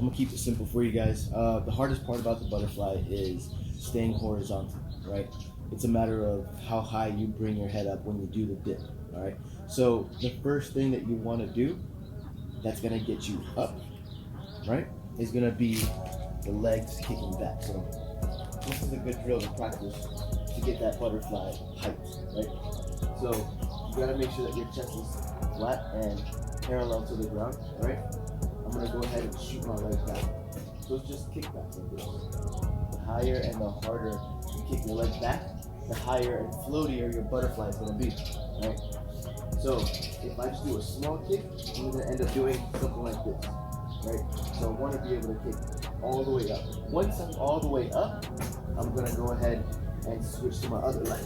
I'm gonna keep it simple for you guys. The hardest part about the butterfly is staying horizontal, right? It's a matter of how high you bring your head up when you do the dip, all right? So the first thing that you wanna do that's gonna get you up, right, is gonna be the legs kicking back. So this is a good drill to practice to get that butterfly height, right? So you gotta make sure that your chest is flat and parallel to the ground, right? I'm gonna go ahead and shoot my leg back. So it's just kickbacks like this. The higher and the harder you kick your leg back, the higher and floatier your butterfly is gonna be, right? So if I just do a small kick, I'm gonna end up doing something like this, right? So I wanna be able to kick all the way up. Once I'm all the way up, I'm gonna go ahead and switch to my other leg,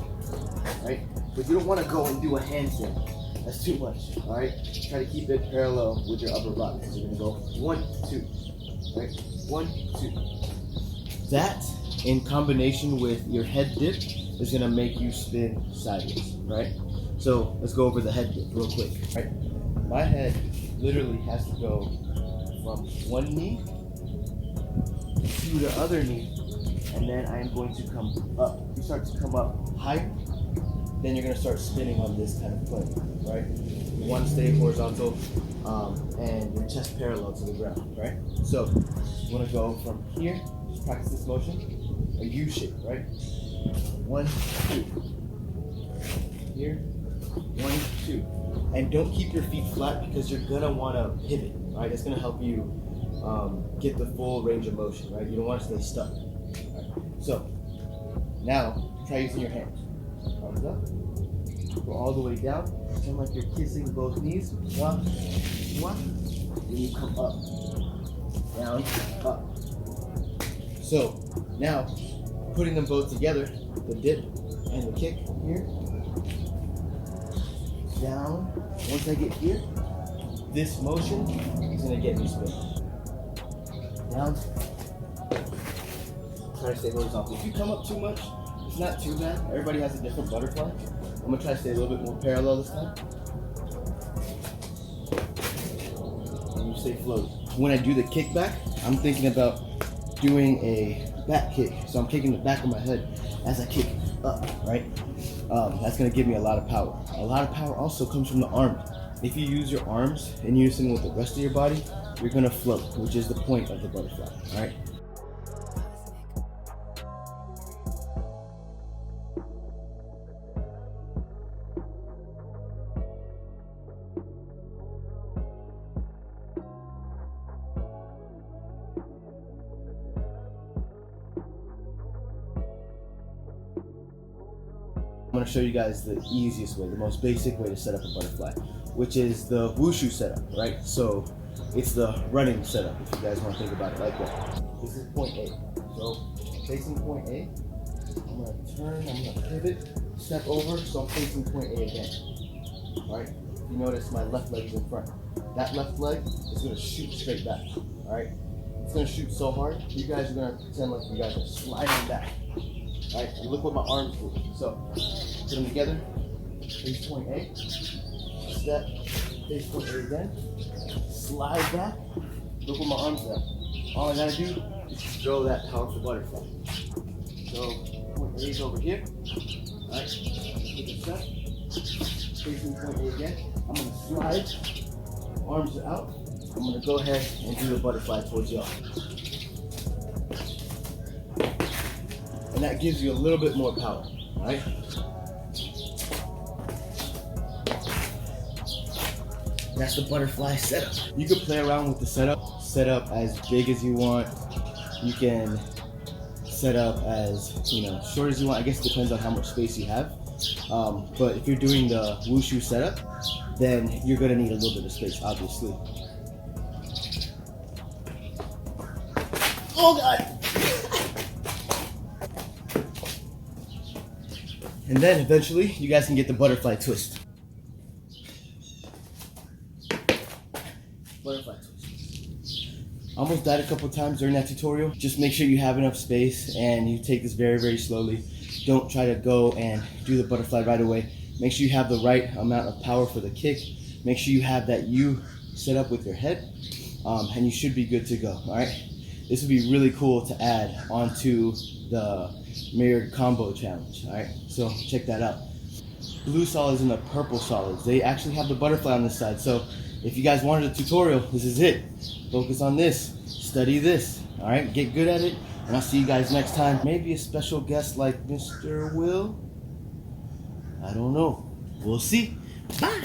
right? But you don't wanna go and do a handstand. That's too much, all right? Try to keep it parallel with your upper body. So you're gonna go 1, 2, right? 1, 2. That, in combination with your head dip, is gonna make you spin sideways, right? So let's go over the head dip real quick, right? My head literally has to go from one knee to the other knee, and then I am going to come up. You start to come up higher, then you're gonna start spinning on this kind of plane, right? You wanna stay horizontal and your chest parallel to the ground, right? So you wanna go from here, just practice this motion, a U shape, right? 1, 2. Here, 1, 2. And don't keep your feet flat because you're gonna wanna pivot, right? It's gonna help you get the full range of motion, right? You don't wanna stay stuck. Right? So now try using your hands. Arms up, go all the way down, pretend like you're kissing both knees. One, then you come up, down, up. So now, putting them both together, the dip and the kick here, down. Once I get here, this motion is gonna get me spinning. Down. Try to stay horizontal. If you come up too much, it's not too bad. Everybody has a different butterfly. I'm gonna try to stay a little bit more parallel this time. And you stay floating. When I do the kick back, I'm thinking about doing a back kick. So I'm kicking the back of my head as I kick up, right? That's gonna give me a lot of power. A lot of power also comes from the arms. If you use your arms in unison with the rest of your body, you're gonna float, which is the point of the butterfly, all right? I'm going to show you guys the easiest way, the most basic way to set up a butterfly, which is the wushu setup, right? So it's the running setup, if you guys want to think about it like that. This is point A. So facing point A, I'm going to turn, I'm going to pivot, step over, so I'm facing point A again. All right? You notice my left leg is in front. That left leg is going to shoot straight back. All right? It's going to shoot so hard, you guys are going to pretend like you guys are sliding back. Right, and look what my arms do. So, put them together, face point A, step, face point A again, slide back, look what my arms do. All I gotta do is throw that powerful butterfly. So, point A is over here, alright, take a step, facing point A again, I'm gonna slide, arms are out, I'm gonna go ahead and do the butterfly towards y'all. And that gives you a little bit more power, right? That's the butterfly setup. You can play around with the setup. Set up as big as you want. You can set up as, short as you want. I guess it depends on how much space you have. But if you're doing the wushu setup, then you're gonna need a little bit of space, obviously. Oh God! And then eventually, you guys can get the butterfly twist. Butterfly twist. Almost died a couple times during that tutorial. Just make sure you have enough space and you take this very, very slowly. Don't try to go and do the butterfly right away. Make sure you have the right amount of power for the kick. Make sure you have that U set up with your head. and you should be good to go. All right, this would be really cool to add onto the mirrored combo challenge. All right, so check that out. Blue solids and the purple solids, they actually have the butterfly on this side. So if you guys wanted a tutorial, this is it. Focus on this, study this. All right, get good at it, and I'll see you guys next time. Maybe a special guest like Mr. Will. I don't know. We'll see. Bye.